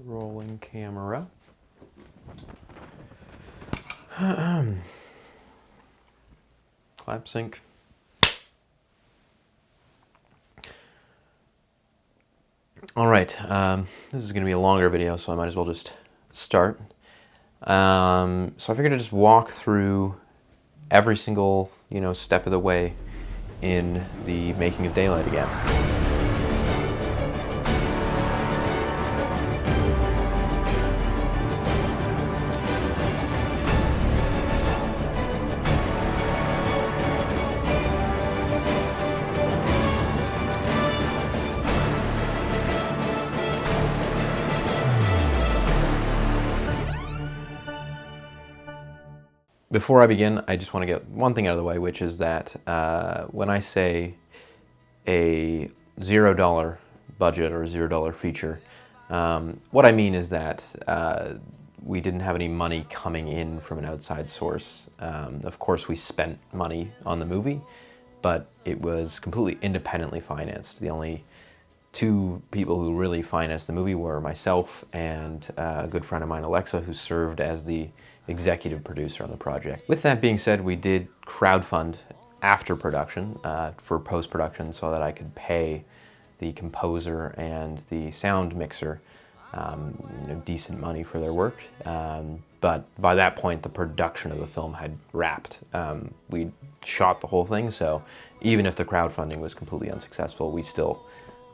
Rolling camera. Clap sync. All right, this is going to be a longer video, so I might as well just start. So I figured I'd just walk through every single, step of the way in the making of Daylight Again. Before I begin, I just want to get one thing out of the way, which is that when I say a $0 budget or a $0 feature, what I mean is that we didn't have any money coming in from an outside source. Of course, we spent money on the movie, but it was completely independently financed. The only two people who really financed the movie were myself and a good friend of mine, Alexa, who served as the executive producer on the project. With that being said, we did crowdfund after production for post-production so that I could pay the composer and the sound mixer decent money for their work. But by that point, the production of the film had wrapped. We shot the whole thing, so even if the crowdfunding was completely unsuccessful, we still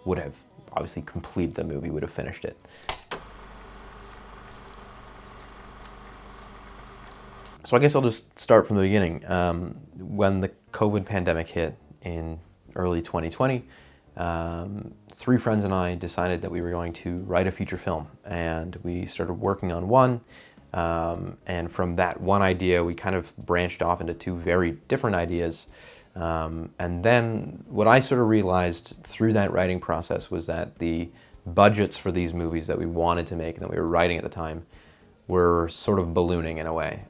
would have obviously completed the movie, would have finished it. So I guess I'll just start from the beginning. When the COVID pandemic hit in early 2020, three friends and I decided that we were going to write a feature film, and we started working on one. And from that one idea, we kind of branched off into two very different ideas. And then what I sort of realized through that writing process was that the budgets for these movies that we wanted to make and that we were writing at the time were sort of ballooning in a way.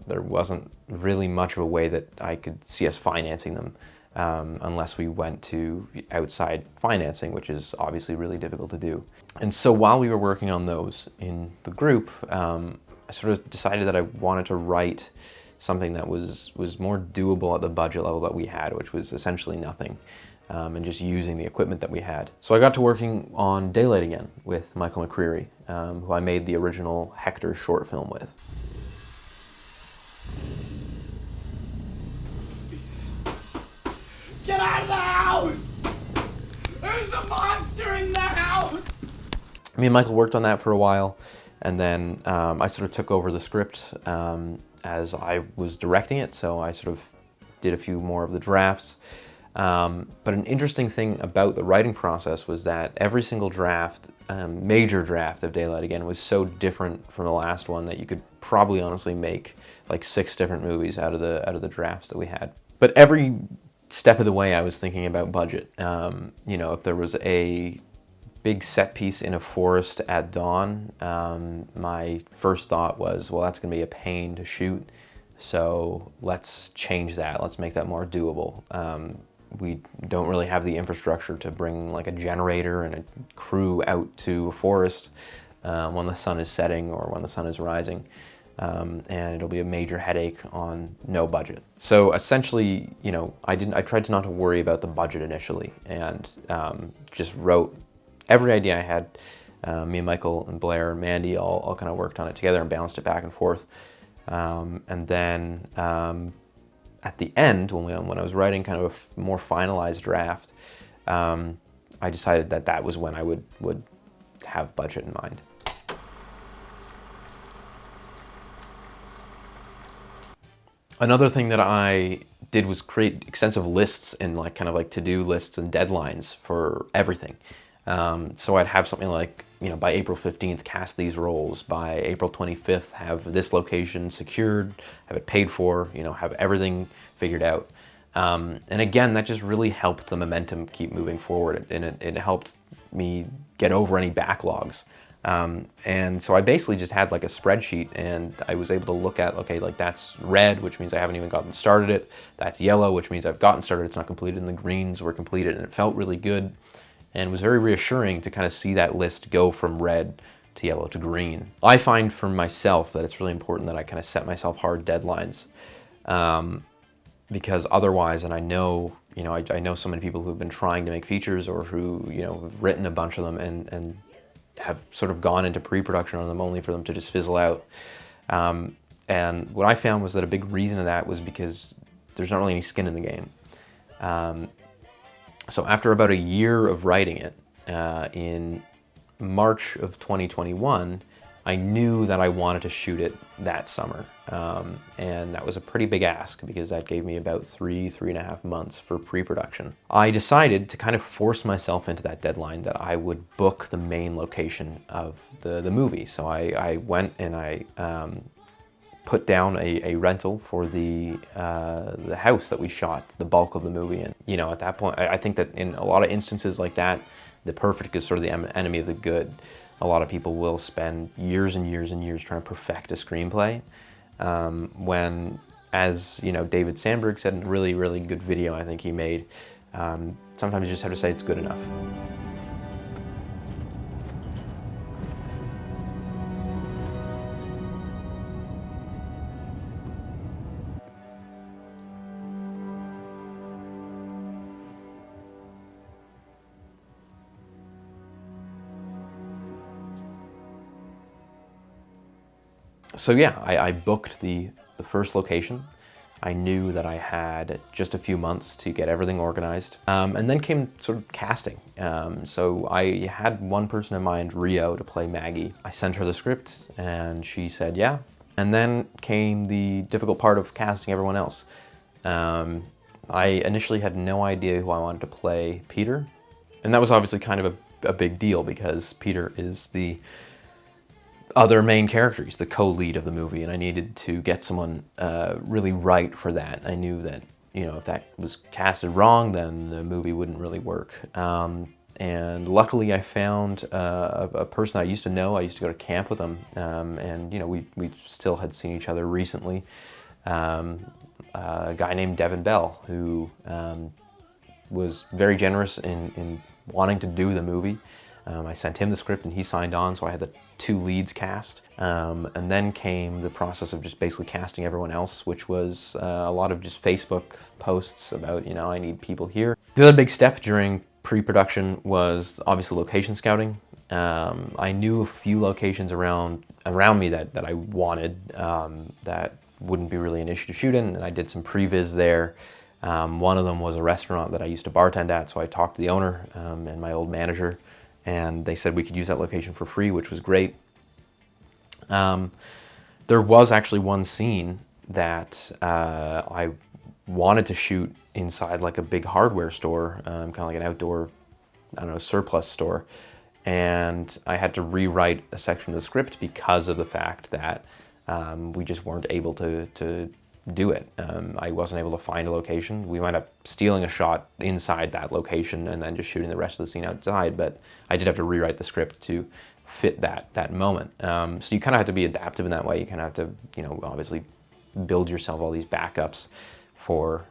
There wasn't really much of a way that I could see us financing them unless we went to outside financing, which is obviously really difficult to do. And so while we were working on those in the group, I sort of decided that I wanted to write something that was more doable at the budget level that we had, which was essentially nothing, and just using the equipment that we had. So I got to working on Daylight Again with Michael McCreary, who I made the original Hector short film with. Get out of the house! There's a monster in the house! Me and Michael worked on that for a while, and then I sort of took over the script as I was directing it, so I sort of did a few more of the drafts. But an interesting thing about the writing process was that every single draft, major draft of Daylight Again, was so different from the last one that you could probably honestly make like 6 different movies out of the drafts that we had. But every step of the way I was thinking about budget. If there was a big set piece in a forest at dawn, my first thought was, well, that's gonna be a pain to shoot, so let's change that. Let's make that more doable. We don't really have the infrastructure to bring like a generator and a crew out to a forest when the sun is setting or when the sun is rising. And it'll be a major headache on no budget. So essentially, I tried not to worry about the budget initially, and just wrote every idea I had. Me and Michael and Blair and Mandy all kind of worked on it together and bounced it back and forth. And then at the end, when I was writing kind of a more finalized draft, I decided that was when I would have budget in mind. Another thing that I did was create extensive lists and kind of to-do lists and deadlines for everything. So I'd have something like, by April 15th, cast these roles. By April 25th, have this location secured, have it paid for, have everything figured out. And again, that just really helped the momentum keep moving forward, and it helped me get over any backlogs. And so I basically just had like a spreadsheet, and I was able to look at, okay, like that's red, which means I haven't even gotten started it. That's yellow, which means I've gotten started, it's not completed, and the greens were completed, and it felt really good. And it was very reassuring to kind of see that list go from red to yellow to green. I find for myself that it's really important that I kind of set myself hard deadlines, because otherwise, and I know, you know, I know so many people who've been trying to make features or who, you know, have written a bunch of them and have sort of gone into pre-production on them only for them to just fizzle out. And what I found was that a big reason of that was because there's not really any skin in the game. So after about a year of writing it, in March of 2021, I knew that I wanted to shoot it that summer. And that was a pretty big ask because that gave me about 3.5 months for pre-production. I decided to kind of force myself into that deadline that I would book the main location of the movie. So I went and I put down a rental for the house that we shot the bulk of the movie in. You know, at that point, I think that in a lot of instances like that, the perfect is sort of the enemy of the good. A lot of people will spend years and years and years trying to perfect a screenplay, when, as you know, David Sandberg said in a really, really good video I think he made, sometimes you just have to say it's good enough. So yeah, I booked the first location. I knew that I had just a few months to get everything organized. And then came sort of casting. So I had one person in mind, Rio, to play Maggie. I sent her the script and she said yeah. And then came the difficult part of casting everyone else. I initially had no idea who I wanted to play Peter. And that was obviously kind of a big deal because Peter is the other main character. He's the co-lead of the movie, and I needed to get someone really right for that. I knew that, you know, if that was casted wrong, then the movie wouldn't really work. And luckily I found a person I used to know. I used to go to camp with him, and you know, we still had seen each other recently. A guy named Devin Bell, who was very generous in wanting to do the movie. I sent him the script and he signed on, so I had the 2 leads cast. And then came the process of just basically casting everyone else, which was a lot of just Facebook posts about, you know, I need people here. The other big step during pre-production was obviously location scouting. I knew a few locations around me that I wanted, that wouldn't be really an issue to shoot in, and I did some previs there. One of them was a restaurant that I used to bartend at, so I talked to the owner and my old manager, and they said we could use that location for free, which was great. There was actually one scene that I wanted to shoot inside like a big hardware store, kind of like an outdoor, I don't know, surplus store. And I had to rewrite a section of the script because of the fact that we just weren't able to do it. I wasn't able to find a location. We wound up stealing a shot inside that location and then just shooting the rest of the scene outside, but I did have to rewrite the script to fit that moment. So you kind of have to be adaptive in that way. You kind of have to, you know, obviously build yourself all these backups for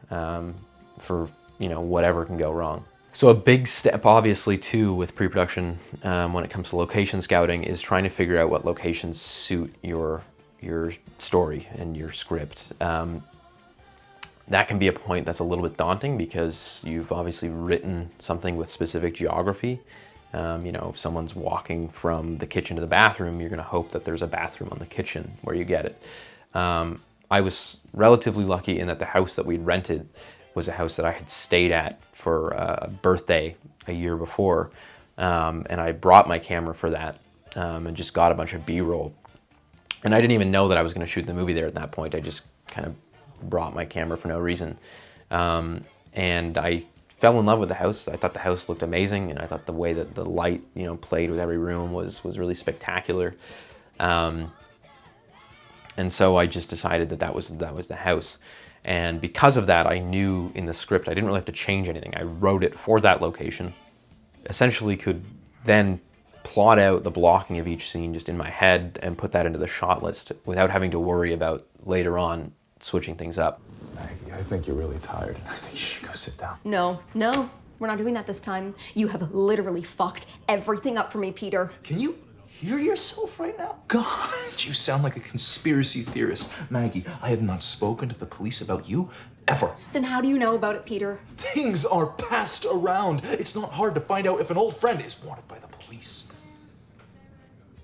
you know, whatever can go wrong. So a big step, obviously, too, with pre-production when it comes to location scouting is trying to figure out what locations suit your story and your script. That can be a point that's a little bit daunting because you've obviously written something with specific geography. You know, if someone's walking from the kitchen to the bathroom, you're gonna hope that there's a bathroom on the kitchen where you get it. I was relatively lucky in that the house that we'd rented was a house that I had stayed at for a birthday a year before. And I brought my camera for that and just got a bunch of B-roll. And I didn't even know that I was going to shoot the movie there at that point. I just kind of brought my camera for no reason. And I fell in love with the house. I thought the house looked amazing, and I thought the way that the light, you know, played with every room was really spectacular. And so I just decided that was the house. And because of that, I knew in the script I didn't really have to change anything. I wrote it for that location. Essentially could then plot out the blocking of each scene just in my head and put that into the shot list without having to worry about later on switching things up. Maggie, I think you're really tired. I think you should go sit down. No, we're not doing that this time. You have literally fucked everything up for me, Peter. Can you hear yourself right now? God, you sound like a conspiracy theorist. Maggie, I have not spoken to the police about you ever. Then how do you know about it, Peter? Things are passed around. It's not hard to find out if an old friend is wanted by the police.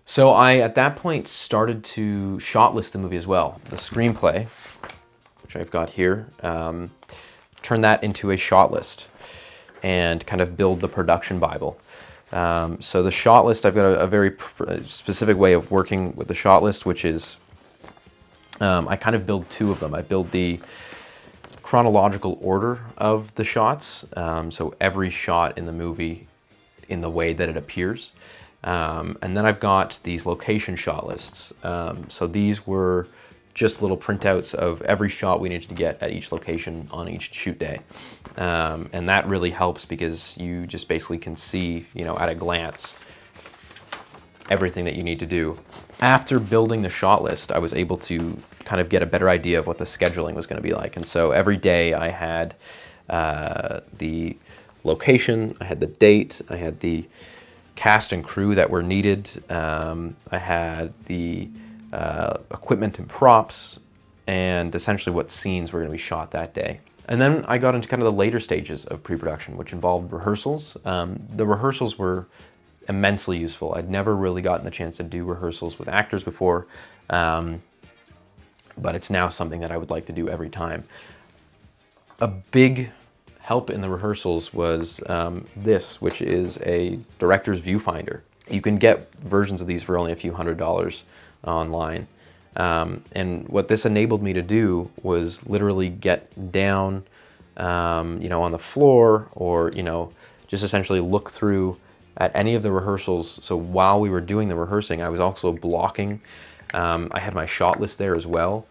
So I, at that point, started to shot list the movie as well. The screenplay, which I've got here, turn that into a shot list and kind of build the production Bible. So the shot list, I've got a very specific way of working with the shot list, which is I kind of build two of them. I build the chronological order of the shots, so every shot in the movie in the way that it appears. And then I've got these location shot lists. So these were just little printouts of every shot we needed to get at each location on each shoot day. And that really helps because you just basically can see, you know, at a glance, everything that you need to do. After building the shot list, I was able to kind of get a better idea of what the scheduling was going to be like. And so every day I had the location, I had the date, I had the cast and crew that were needed, I had the equipment and props, and essentially what scenes were going to be shot that day. And then I got into kind of the later stages of pre-production, which involved rehearsals. The rehearsals were immensely useful. I'd never really gotten the chance to do rehearsals with actors before, but it's now something that I would like to do every time. A big help in the rehearsals was this, which is a director's viewfinder. You can get versions of these for only a few $100s online. And what this enabled me to do was literally get down, you know, on the floor, or, you know, just essentially look through at any of the rehearsals. So while we were doing the rehearsing, I was also blocking. I had my shot list there as well.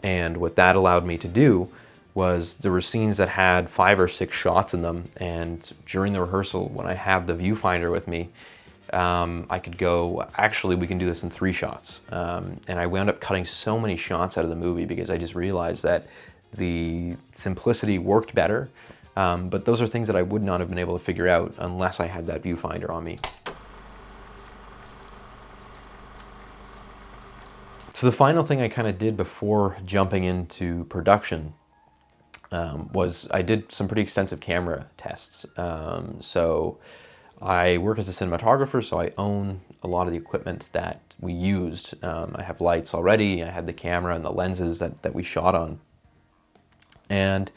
And what that allowed me to do was there were scenes that had 5 or 6 shots in them. And during the rehearsal, when I had the viewfinder with me, I could go, actually, we can do this in 3 shots. And I wound up cutting so many shots out of the movie because I just realized that the simplicity worked better. But those are things that I would not have been able to figure out unless I had that viewfinder on me. So the final thing I kind of did before jumping into production was I did some pretty extensive camera tests. So I work as a cinematographer, so I own a lot of the equipment that we used. I have lights already, I had the camera and the lenses that we shot on. And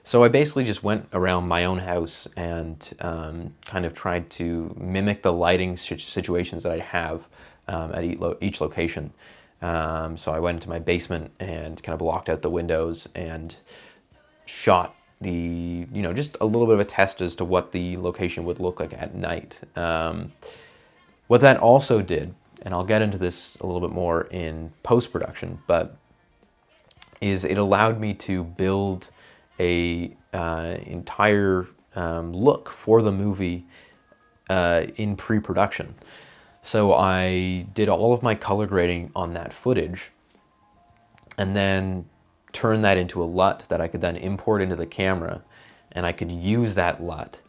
so I basically just went around my own house and kind of tried to mimic the lighting situations that I have at each location. So I went into my basement and kind of blocked out the windows and shot the, you know, just a little bit of a test as to what the location would look like at night. What that also did, and I'll get into this a little bit more in post-production, but is it allowed me to build a entire look for the movie in pre-production. So I did all of my color grading on that footage and then turn that into a LUT that I could then import into the camera, and I could use that LUT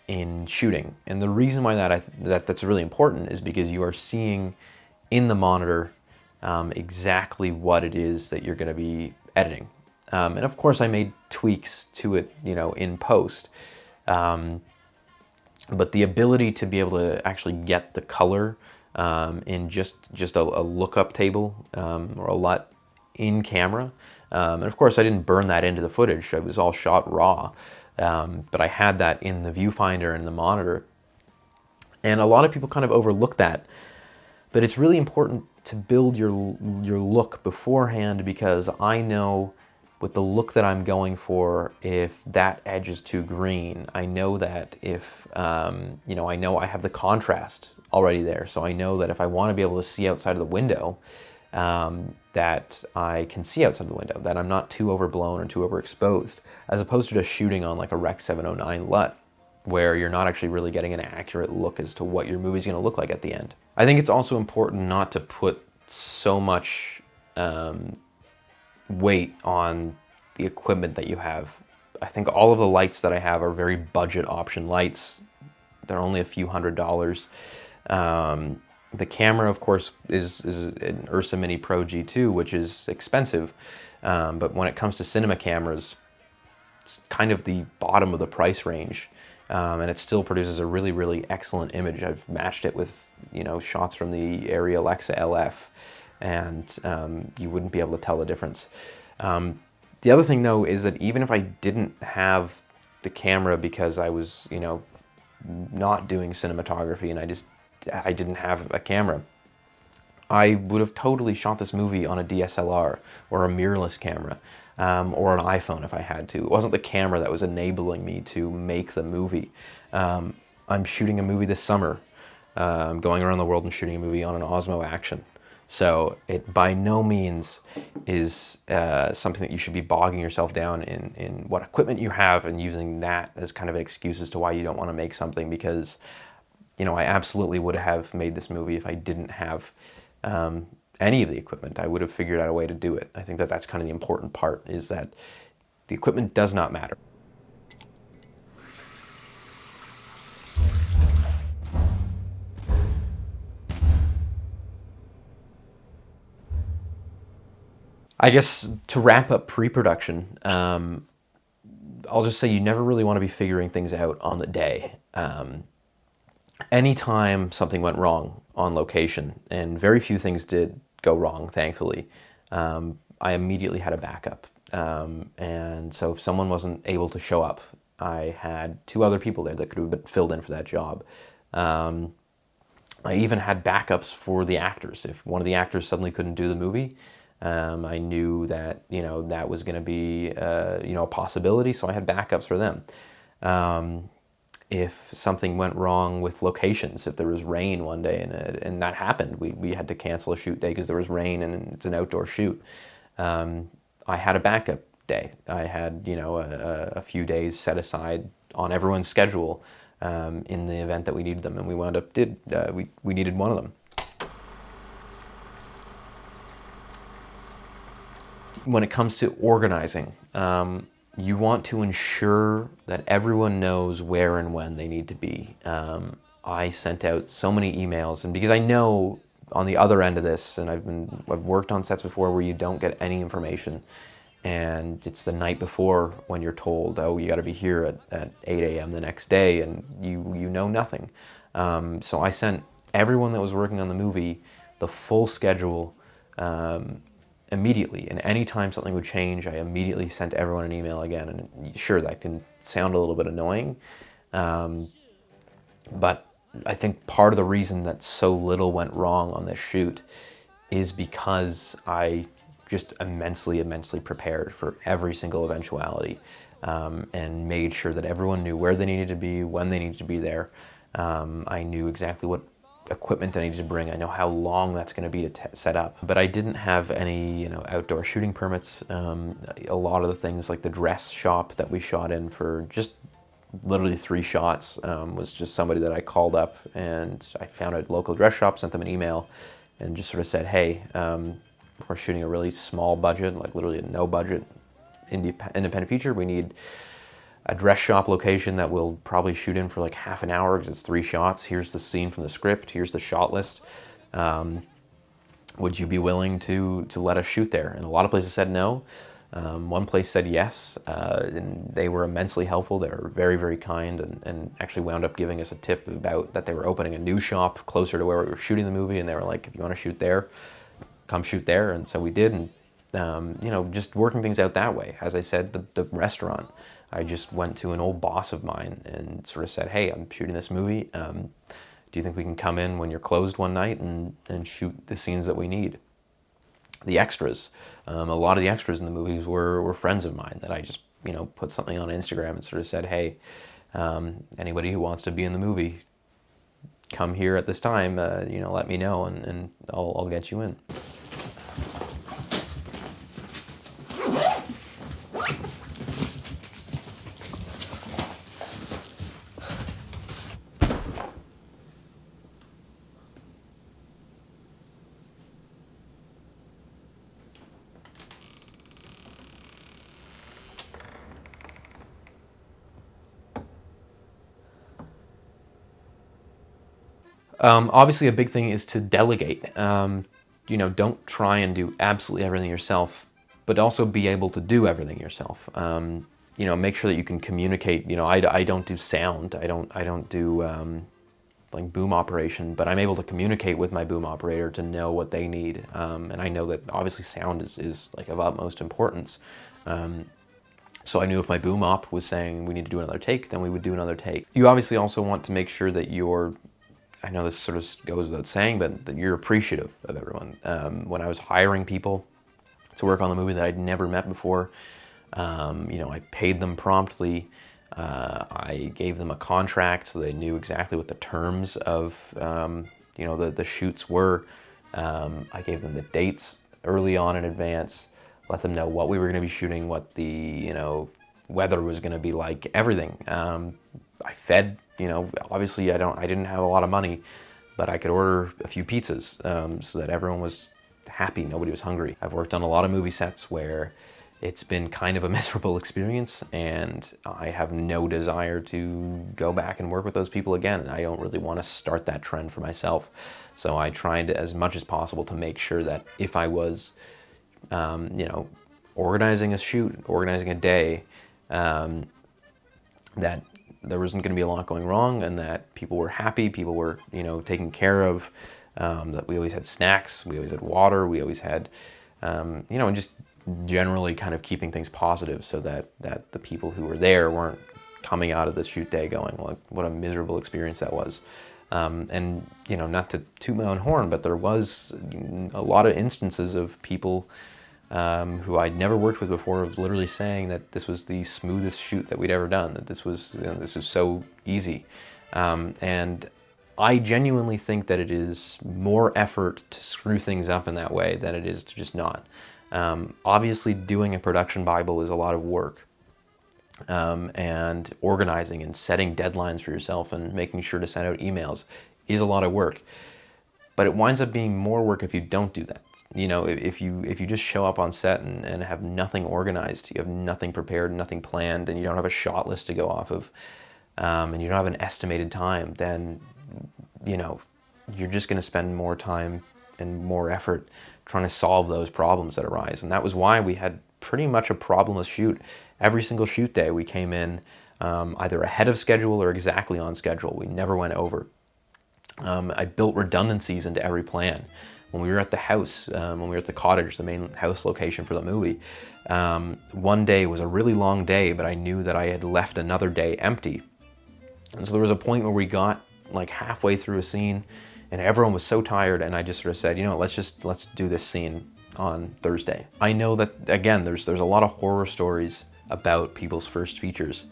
in shooting. And the reason why that's really important is because you are seeing in the monitor exactly what it is that you're going to be editing. And of course I made tweaks to it, you know, in post. But the ability to be able to actually get the color in just a lookup table or a LUT in camera. And of course I didn't burn that into the footage. It was all shot raw. But I had that in the viewfinder and the monitor. And a lot of people kind of overlook that. But it's really important to build your look beforehand, because I know with the look that I'm going for, if that edge is too green, I know that if, you know, I know I have the contrast already there. So I know that if I want to be able to see outside of the window, that I can see outside the window, that I'm not too overblown or too overexposed, as opposed to just shooting on like a Rec 709 LUT, where you're not actually really getting an accurate look as to what your movie's gonna look like at the end. I think it's also important not to put so much weight on the equipment that you have. I think all of the lights that I have are very budget option lights. They're only a few $100s. The camera, of course, is an Ursa Mini Pro G2, which is expensive. But when it comes to cinema cameras, it's kind of the bottom of the price range. And it still produces a really, really excellent image. I've matched it with, shots from the Arri Alexa LF, and you wouldn't be able to tell the difference. The other thing, though, is that even if I didn't have the camera because I was, not doing cinematography and I didn't have a camera, I would have totally shot this movie on a DSLR or a mirrorless camera, or an iPhone if I had to. It wasn't the camera that was enabling me to make the movie. I'm shooting a movie this summer. I'm going around the world and shooting a movie on an Osmo Action. So it by no means is something that you should be bogging yourself down in what equipment you have and using that as kind of an excuse as to why you don't want to make something, because I absolutely would have made this movie if I didn't have any of the equipment. I would have figured out a way to do it. I think that that's kind of the important part, is that the equipment does not matter. I guess to wrap up pre-production, I'll just say you never really want to be figuring things out on the day. Anytime something went wrong on location, and very few things did go wrong, thankfully, I immediately had a backup. And so if someone wasn't able to show up, I had 2 other people there that could have been filled in for that job. I even had backups for the actors. If one of the actors suddenly couldn't do the movie, I knew that that was going to be a possibility, so I had backups for them. If something went wrong with locations, if there was rain one day, and that happened, we had to cancel a shoot day because there was rain and it's an outdoor shoot, I had a backup day. I had a few days set aside on everyone's schedule in the event that we needed them, and we wound up we needed one of them. When it comes to organizing, you want to ensure that everyone knows where and when they need to be. I sent out so many emails, and because I know on the other end of this, and I've worked on sets before where you don't get any information, and it's the night before when you're told, oh, you got to be here at 8 a.m. the next day, and you know nothing. So I sent everyone that was working on the movie the full schedule immediately, and anytime something would change, I immediately sent everyone an email again. And sure, that can sound a little bit annoying, but I think part of the reason that so little went wrong on this shoot is because I just immensely prepared for every single eventuality, and made sure that everyone knew where they needed to be, when they needed to be there. I knew exactly what equipment I needed to bring. I know how long that's going to be to set up. But I didn't have any, outdoor shooting permits. A lot of the things, like the dress shop that we shot in for just literally 3 shots, was just somebody that I called up, and I found a local dress shop, sent them an email, and just sort of said, hey, we're shooting a really small budget, like literally a no budget independent feature. We need a dress shop location that we'll probably shoot in for like half an hour because it's 3 shots. Here's the scene from the script. Here's the shot list. Would you be willing to let us shoot there? And a lot of places said no. One place said yes, and they were immensely helpful. They were very, very kind, and actually wound up giving us a tip about that they were opening a new shop closer to where we were shooting the movie, and they were like, if you want to shoot there, come shoot there. And so we did, and just working things out that way. As I said, the restaurant, I just went to an old boss of mine and sort of said, hey, I'm shooting this movie. Do you think we can come in when you're closed one night and shoot the scenes that we need? The extras, a lot of the extras in the movies were friends of mine that I just, put something on Instagram and sort of said, hey, anybody who wants to be in the movie, come here at this time, let me know, and I'll get you in. Obviously, a big thing is to delegate. You know, don't try and do absolutely everything yourself, but also be able to do everything yourself. You know, make sure that you can communicate. You know, I don't do sound. I don't do like boom operation, but I'm able to communicate with my boom operator to know what they need. And I know that obviously sound is like of utmost importance. So I knew if my boom op was saying we need to do another take, then we would do another take. You obviously also want to make sure that you're, I know this sort of goes without saying, but that you're appreciative of everyone. When I was hiring people to work on the movie that I'd never met before, you know, I paid them promptly. I gave them a contract so they knew exactly what the terms of, you know, the shoots were. I gave them the dates early on in advance, let them know what we were going to be shooting, what the, you know, weather was going to be like, everything. I fed, you know, obviously I didn't have a lot of money, but I could order a few pizzas so that everyone was happy, nobody was hungry. I've worked on a lot of movie sets where it's been kind of a miserable experience, and I have no desire to go back and work with those people again. And I don't really want to start that trend for myself. So I tried as much as possible to make sure that if I was, you know, organizing a shoot, organizing a day, that there wasn't going to be a lot going wrong, and that people were happy, people were, you know, taken care of, that we always had snacks, we always had water, we always had, you know, and just generally kind of keeping things positive so that the people who were there weren't coming out of the shoot day going, like, what a miserable experience that was. And, you know, not to toot my own horn, but there was a lot of instances of people who I'd never worked with before literally saying that this was the smoothest shoot that we'd ever done, that this was, you know, this is so easy. And I genuinely think that it is more effort to screw things up in that way than it is to just not. Obviously, doing a production Bible is a lot of work, and organizing and setting deadlines for yourself and making sure to send out emails is a lot of work. But it winds up being more work if you don't do that. You know, if you just show up on set and have nothing organized, you have nothing prepared, nothing planned, and you don't have a shot list to go off of, and you don't have an estimated time, then, you know, you're just going to spend more time and more effort trying to solve those problems that arise. And that was why we had pretty much a problemless shoot. Every single shoot day we came in either ahead of schedule or exactly on schedule. We never went over. I built redundancies into every plan. When we were at the house, when we were at the cottage, the main house location for the movie, one day was a really long day, but I knew that I had left another day empty. And so there was a point where we got like halfway through a scene and everyone was so tired, and I just sort of said, you know, let's do this scene on Thursday. I know that, again, there's a lot of horror stories about people's first features,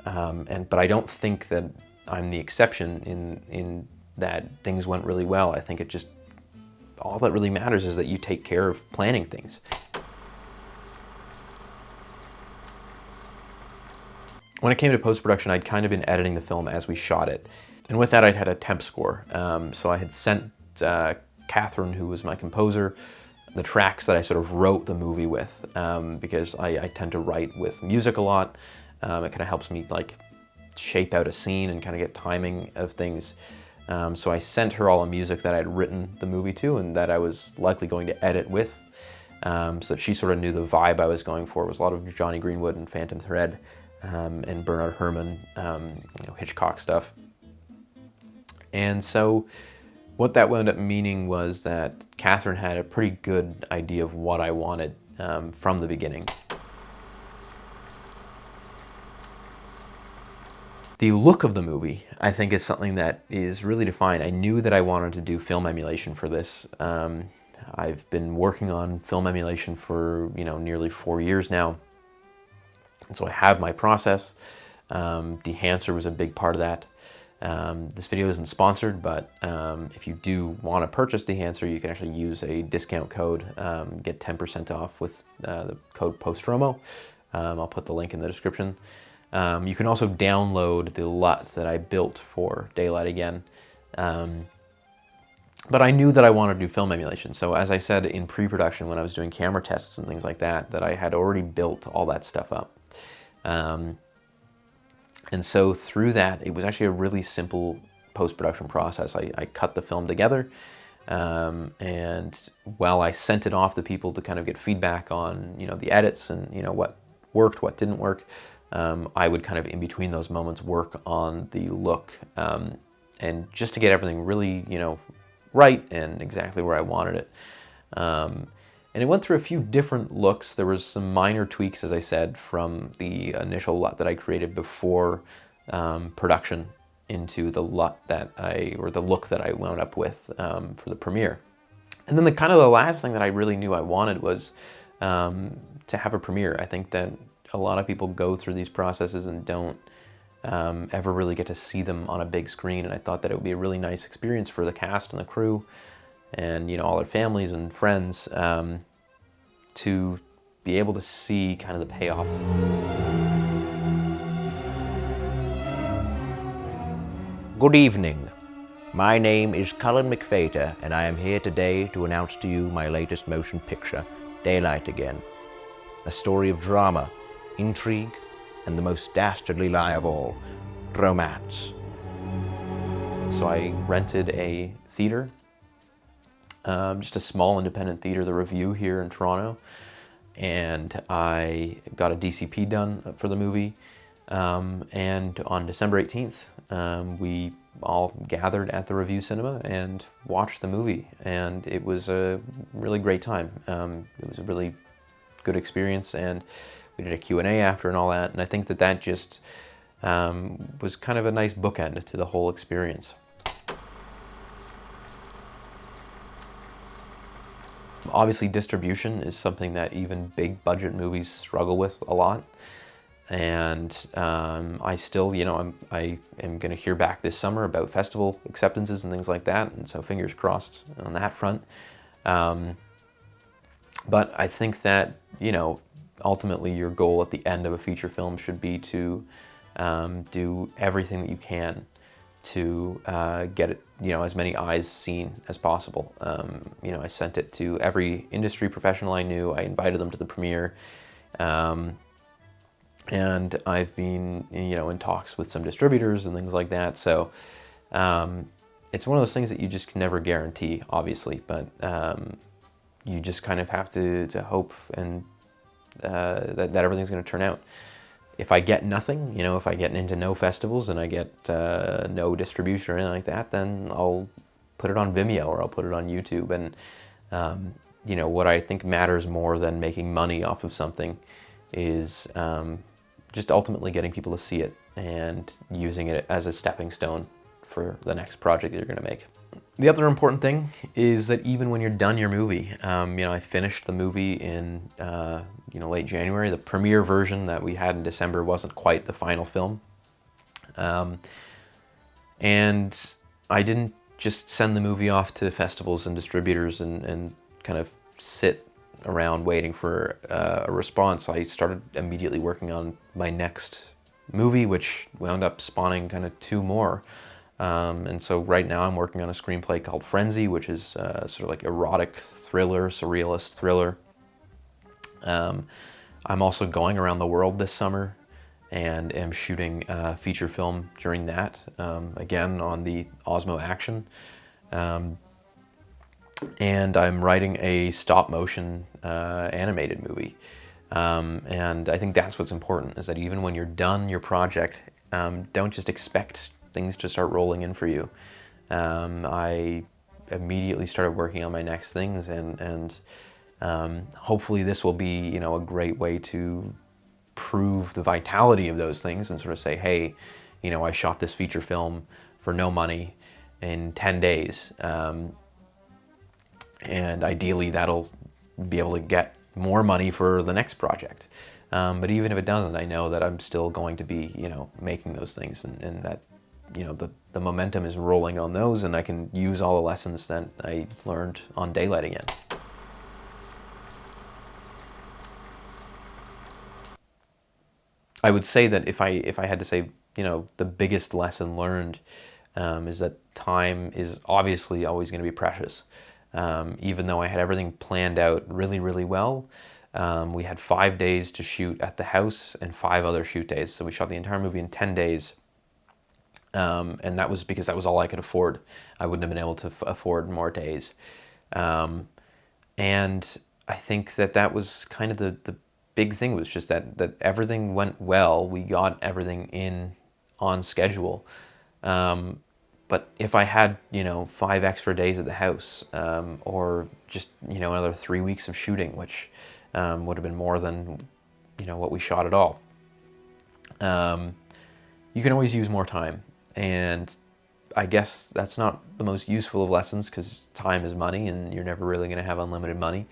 but I don't think that I'm the exception in that things went really well. I think it just, all that really matters is that you take care of planning things. When it came to post-production, I'd kind of been editing the film as we shot it. And with that, I'd had a temp score. So I had sent Catherine, who was my composer, the tracks that I sort of wrote the movie with, because I tend to write with music a lot. It kind of helps me like shape out a scene and kind of get timing of things. So I sent her all the music that I had written the movie to and that I was likely going to edit with, so that she sort of knew the vibe I was going for. It was a lot of Johnny Greenwood and Phantom Thread, and Bernard Herrmann, you know, Hitchcock stuff. And so what that wound up meaning was that Catherine had a pretty good idea of what I wanted from the beginning. The look of the movie, I think, is something that is really defined. I knew that I wanted to do film emulation for this. I've been working on film emulation for, you know, nearly 4 years now. And so I have my process. Dehancer was a big part of that. This video isn't sponsored, but if you do want to purchase Dehancer, you can actually use a discount code, get 10% off with the code POSTROMO. I'll put the link in the description. You can also download the LUT that I built for Daylight Again. But I knew that I wanted to do film emulation. So as I said in pre-production, when I was doing camera tests and things like that, that I had already built all that stuff up. And so through that, it was actually a really simple post-production process. I cut the film together, and while I sent it off to people to kind of get feedback on, you know, the edits and, you know, what worked, what didn't work, I would kind of in between those moments work on the look, and just to get everything really, you know, right and exactly where I wanted it. And it went through a few different looks. There was some minor tweaks, as I said, from the initial LUT that I created before production into the LUT the look that I wound up with for the premiere. And then the last thing that I really knew I wanted was to have a premiere. I think that a lot of people go through these processes and don't ever really get to see them on a big screen, and I thought that it would be a really nice experience for the cast and the crew and, you know, all their families and friends to be able to see kind of the payoff. Good evening. My name is Colin McPhater, and I am here today to announce to you my latest motion picture, Daylight Again. A story of drama, intrigue, and the most dastardly lie of all, romance. So I rented a theater, just a small independent theater, The Review here in Toronto, and I got a DCP done for the movie. And on December 18th, we all gathered at the Review Cinema and watched the movie, and it was a really great time. It was a really good experience, and we did a Q&A after and all that, and I think that that just was kind of a nice bookend to the whole experience. Obviously, distribution is something that even big budget movies struggle with a lot. And I still, you know, I am going to hear back this summer about festival acceptances and things like that, and so fingers crossed on that front. But I think that, you know, ultimately your goal at the end of a feature film should be to do everything that you can to get it, you know, as many eyes seen as possible. You know, I sent it to every industry professional I knew. I invited them to the premiere. And I've been, you know, in talks with some distributors and things like that. So it's one of those things that you just can never guarantee, obviously, but you just kind of have to hope and that everything's going to turn out. If I get nothing, you know, if I get into no festivals and I get no distribution or anything like that, then I'll put it on Vimeo or I'll put it on YouTube. And, you know, what I think matters more than making money off of something is just ultimately getting people to see it and using it as a stepping stone for the next project that you're going to make. The other important thing is that even when you're done your movie, you know, I finished the movie in you know, late January. The premiere version that we had in December wasn't quite the final film, and I didn't just send the movie off to festivals and distributors and kind of sit around waiting for a response. I started immediately working on my next movie, which wound up spawning kind of two more. And so right now I'm working on a screenplay called Frenzy, which is sort of like erotic thriller, surrealist thriller. I'm also going around the world this summer and am shooting a feature film during that, again on the Osmo Action. And I'm writing a stop motion animated movie. And I think that's what's important, is that even when you're done your project, don't just expect things to start rolling in for you. I immediately started working on my next things, and hopefully this will be, you know, a great way to prove the vitality of those things and sort of say, hey, you know, I shot this feature film for no money in 10 days. And ideally that'll be able to get more money for the next project. But even if it doesn't, I know that I'm still going to be, you know, making those things, and that, you know, the momentum is rolling on those, and I can use all the lessons that I learned on Daylight Again. I would say that if I had to say, you know, the biggest lesson learned is that time is obviously always going to be precious. Even though I had everything planned out really, really well, we had 5 days to shoot at the house and 5 other shoot days. So we shot the entire movie in 10 days. And that was because that was all I could afford. I wouldn't have been able to afford more days. And I think that was kind of the big thing, was just that everything went well. We got everything in on schedule. But if I had, 5 extra days at the house, or just, another 3 weeks of shooting, which would have been more than, what we shot at all, you can always use more time. And I guess that's not the most useful of lessons, because time is money and you're never really going to have unlimited money.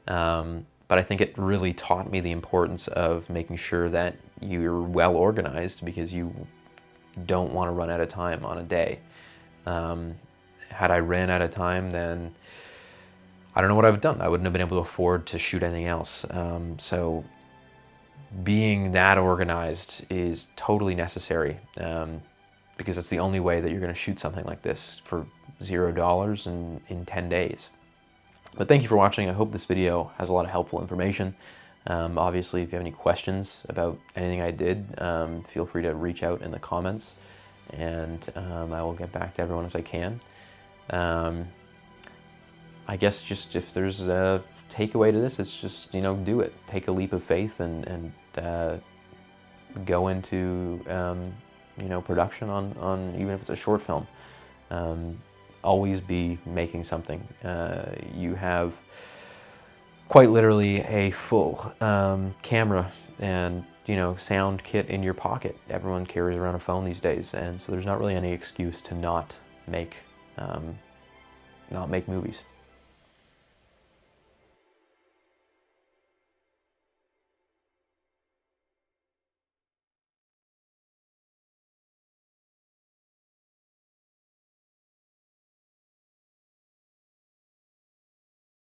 But I think it really taught me the importance of making sure that you're well organized, because you don't want to run out of time on a day. Had I ran out of time, then I don't know what I would have done. I wouldn't have been able to afford to shoot anything else. So being that organized is totally necessary, because that's the only way that you're going to shoot something like this for $0 in 10 days. But thank you for watching. I hope this video has a lot of helpful information. Obviously, if you have any questions about anything I did, feel free to reach out in the comments, and I will get back to everyone as I can. I guess just if there's a takeaway to this, it's just, do it. Take a leap of faith and go into production on even if it's a short film. Always be making something. You have quite literally a full camera and sound kit in your pocket. Everyone carries around a phone these days, and so there's not really any excuse to not make movies.